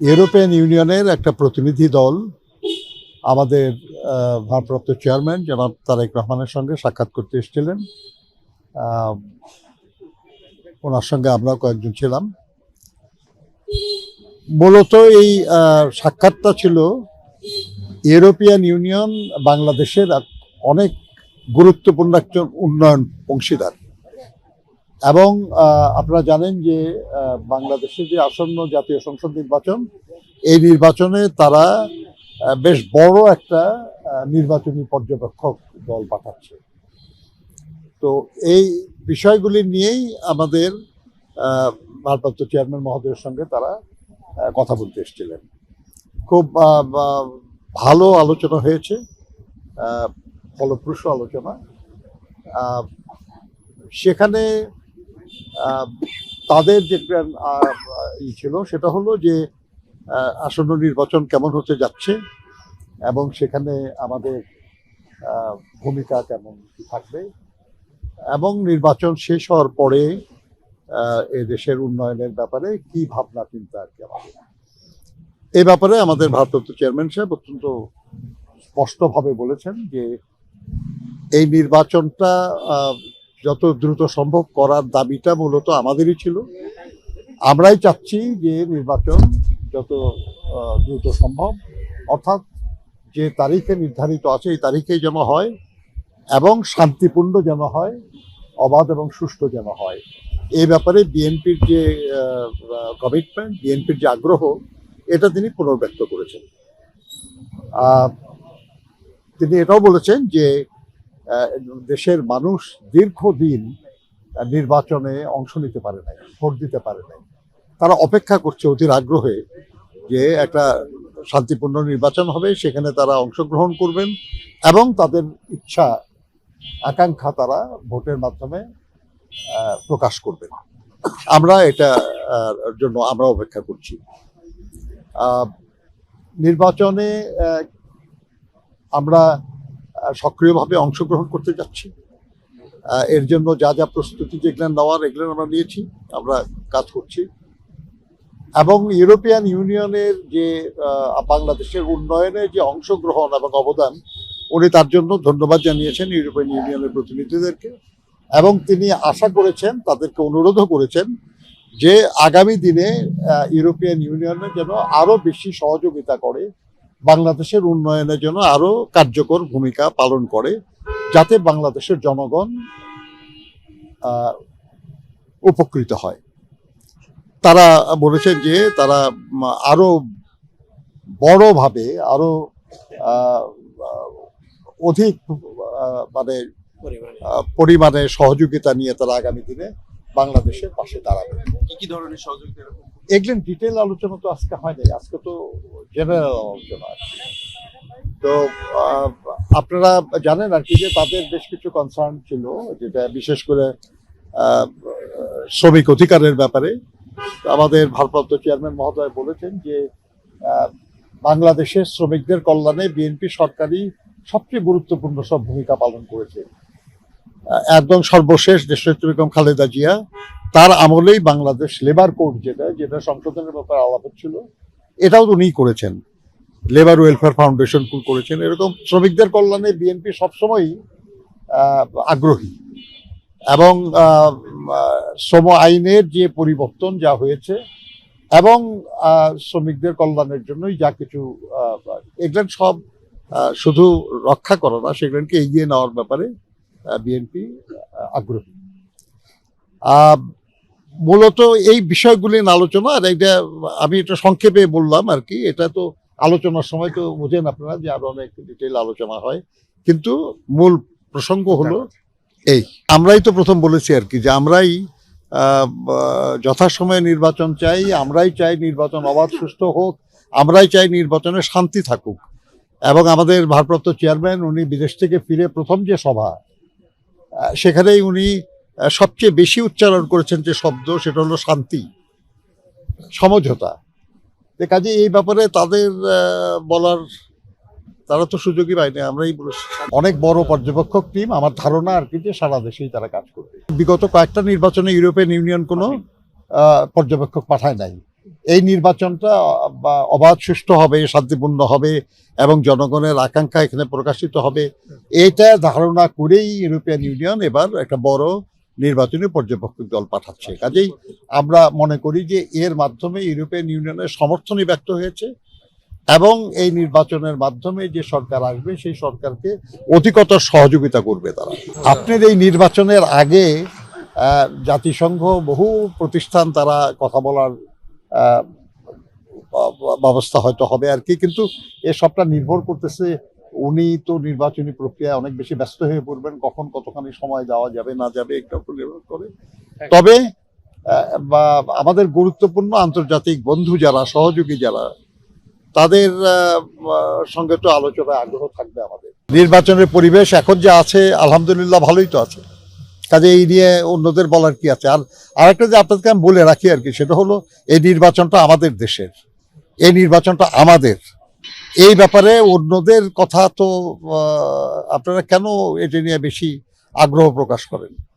European ইউনিয়নের একটা প্রতিনিধি দল আমাদের ভারপ্রাপ্ত চেয়ারম্যান জনাব তারেক রহমানের সঙ্গে সাক্ষাৎ করতে এসেছিলেন। ওনার সঙ্গে আমরাও কয়েকজন ছিলাম। মূলত এই সাক্ষাৎটা ছিল ইউরোপিয়ান ইউনিয়ন বাংলাদেশের অনেক গুরুত্বপূর্ণ একজন উন্নয়ন অংশীদার, এবং আপনারা জানেন যে বাংলাদেশে যে আসন্ন জাতীয় সংসদ নির্বাচন, এই নির্বাচনে তারা বেশ বড় একটা নির্বাচনী পর্যবেক্ষক দল পাঠাচ্ছে। তো এই বিষয়গুলি নিয়েই আমাদের ভারপ্রাপ্ত চেয়ারম্যান মহোদয়ের সঙ্গে তারা কথা বলতে এসেছিলেন। খুব ভালো আলোচনা হয়েছে, ফলপ্রসূ আলোচনা। সেখানে তাদের যে ছিল সেটা হলো যে আসন্ন নির্বাচন কেমন হতে যাচ্ছে এবং সেখানে আমাদের ভূমিকা কেমন থাকবে, এবং নির্বাচন শেষ হওয়ার পরে এ দেশের উন্নয়নের ব্যাপারে কি ভাবনা চিন্তা আর কি আমাদের। এই ব্যাপারে আমাদের ভারপ্রাপ্ত চেয়ারম্যান সাহেব অত্যন্ত স্পষ্টভাবে বলেছেন যে এই নির্বাচনটা যত দ্রুত সম্ভব করার দাবিটা মূলত আমাদেরই ছিল। আমরাই চাচ্ছি যে নির্বাচন যত দ্রুত সম্ভব, অর্থাৎ যে তারিখে নির্ধারিত আছে এই তারিখেই যেন হয়, এবং শান্তিপূর্ণ যেন হয়, অবাধ এবং সুষ্ঠু যেন হয়। এই ব্যাপারে বিএনপির যে কমিটমেন্ট, বিএনপির যে আগ্রহ, এটা তিনি পুনর্ব্যক্ত করেছেন। তিনি এটাও বলেছেন যে দেশের মানুষ দীর্ঘদিন নির্বাচনে অংশ নিতে পারে নাই, ভোট দিতে পারে নাই। তারা অপেক্ষা করছে অধীর আগ্রহে যে একটা শান্তিপূর্ণ নির্বাচন হবে, সেখানে তারা অংশগ্রহণ করবেন এবং তাদের ইচ্ছা আকাঙ্ক্ষা তারা ভোটের মাধ্যমে প্রকাশ করবেন। আমরা এটা জন্য আমরা অপেক্ষা করছি। নির্বাচনে আমরা সক্রিয়ভাবে অংশগ্রহণ করতে যাচ্ছি। এর জন্য যা যা প্রস্তুতি যেগুলো নেওয়ার এগুলো আমরা নিয়েছি, আমরা কাজ করছি। এবং ইউরোপিয়ান ইউনিয়নের যে বাংলাদেশের উন্নয়নে যে অংশগ্রহণ এবং অবদান, উনি তার জন্য ধন্যবাদ জানিয়েছেন ইউরোপিয়ান ইউনিয়নের প্রতিনিধিদেরকে, এবং তিনি আশা করেছেন, তাদেরকে অনুরোধও করেছেন যে আগামী দিনে ইউরোপিয়ান ইউনিয়নের যেন আরো বেশি সহযোগিতা করে, বাংলাদেশের উন্নয়নের জন্য আরো কার্যকর ভূমিকা পালন করে, যাতে বাংলাদেশের জনগণ উপকৃত হয়। তারা বলেছেন যে তারা আরো বড়ভাবে, আরো অধিক পরিমাণে সহযোগিতা নিয়ে তারা আগামী দিনে বাংলাদেশের পাশে দাঁড়াবে। কি ধরনের সহযোগিতা? এগুলো ডিটেল আলোচনা তো আজকে হয় নাই, আজকে তো জেনারেল আলোচনা। তো আপনারা জানেন আর কি যে তাদের বেশ কিছু কনসার্ন ছিল, যেটা বিশেষ করে শ্রমিক অধিকারের ব্যাপারে। আমাদের ভারপ্রাপ্ত চেয়ারম্যান মহোদয় বলেছেন যে বাংলাদেশের শ্রমিকদের কল্যাণে বিএনপি সরকারই সবচেয়ে গুরুত্বপূর্ণ সব ভূমিকা পালন করেছে। একদম সর্বশেষ দেশনেত্রী বেগম খালেদা জিয়া, তার আমলেই বাংলাদেশ লেবার কোড যেটা সংশোধনের ব্যাপারে আলাপ হচ্ছিল, এটাও উনিই করেছেন। লেবার ওয়েলফেয়ার ফাউন্ডেশন করেছেন। এরকম শ্রমিকদের কল্যাণে বিএনপি সবসময়ই আগ্রহী, এবং শ্রম আইনের যে পরিবর্তন যা হয়েছে এবং শ্রমিকদের কল্যাণের জন্যই যা কিছু, এগুলো সব শুধু রক্ষা করা না, সেগুলোকে এগিয়ে নেওয়ার ব্যাপারে বিএনপি আগ্রহী। মূলত এই বিষয়গুলি নিয়ে আলোচনা, আর এটা আমি এটা সংক্ষেপে বললাম আর কি। এটা তো আলোচনার সময় তো বোঝেন আপনারা যে আরো অনেক ডিটেইল আলোচনা হয়, কিন্তু মূল প্রসঙ্গ হলো এই। আমরাই তো প্রথম বলেছি আর কি যে আমরাই যথাসময়ে নির্বাচন চাই, আমরাই চাই নির্বাচন অবাধ সুষ্ঠু হোক, আমরাই চাই নির্বাচনে শান্তি থাকুক। এবং আমাদের ভারপ্রাপ্ত চেয়ারম্যান উনি বিদেশ থেকে ফিরে প্রথম যে সভা, সেখানেই উনি সবচেয়ে বেশি উচ্চারণ করেছেন যে শব্দ, সেটা হলো শান্তি, সমঝোতা। কাজে এই ব্যাপারে তাদের বলার, তারা তো সুযোগই পায়নি, আমরাই বলেছি। অনেক বড় পর্যবেক্ষক টিম, আমার ধারণা আর কি যে সারা দেশেই তারা কাজ করবে। বিগত কয়েকটা নির্বাচনে ইউরোপিয়ান ইউনিয়ন কোনো পর্যবেক্ষক পাঠায় নাই, এই নির্বাচনটা অবাধ সুষ্ঠু হবে, শান্তিপূর্ণ হবে এবং জনগণের আকাঙ্ক্ষা এখানে প্রকাশিত হবে, এইটা ধারণা করেই ইউরোপিয়ান ইউনিয়ন এবার একটা বড় নির্বাচনী পর্যবেক্ষক দল পাঠাচ্ছে। কাজেই আমরা মনে করি যে এর মাধ্যমে ইউরোপিয়ান ইউনিয়নের সমর্থনই ব্যক্ত হয়েছে এবং এই নির্বাচনের মাধ্যমে যে সরকার আসবে সেই সরকারকে অধিকতর সহযোগিতা করবে তারা। আপনার এই নির্বাচনের আগে জাতিসংঘ বহু প্রতিষ্ঠান তারা কথা বলার ব্যবস্থা হয়তো হবে আর কি, কিন্তু এ সবটা নির্ভর করতেছে উনি তো নির্বাচনী প্রক্রিয়ায় অনেক বেশি ব্যস্ত হয়ে পড়বেন, কখন কতখানি সময় দেওয়া যাবে না যাবে এটা উপর নির্ভর করে। তবে আমাদের গুরুত্বপূর্ণ আন্তর্জাতিক বন্ধু যারা, সহযোগী যারা, তাদের সঙ্গে তো আলোচনায় আগ্রহ থাকবে আমাদের। নির্বাচনের পরিবেশ এখন যে আছে আলহামদুলিল্লাহ ভালোই তো আছে, কাজে এই নিয়ে অন্যদের বলার কি আছে। আর আরেকটা যে আপনাদেরকে আমি বলে রাখি আর কি, সেটা হলো এই নির্বাচনটা আমাদের দেশের, এই নির্বাচনটা আমাদের। এই ব্যাপারে অন্যদের কথা তো আপনারা কেন এটা নিয়ে বেশি আগ্রহ প্রকাশ করেন?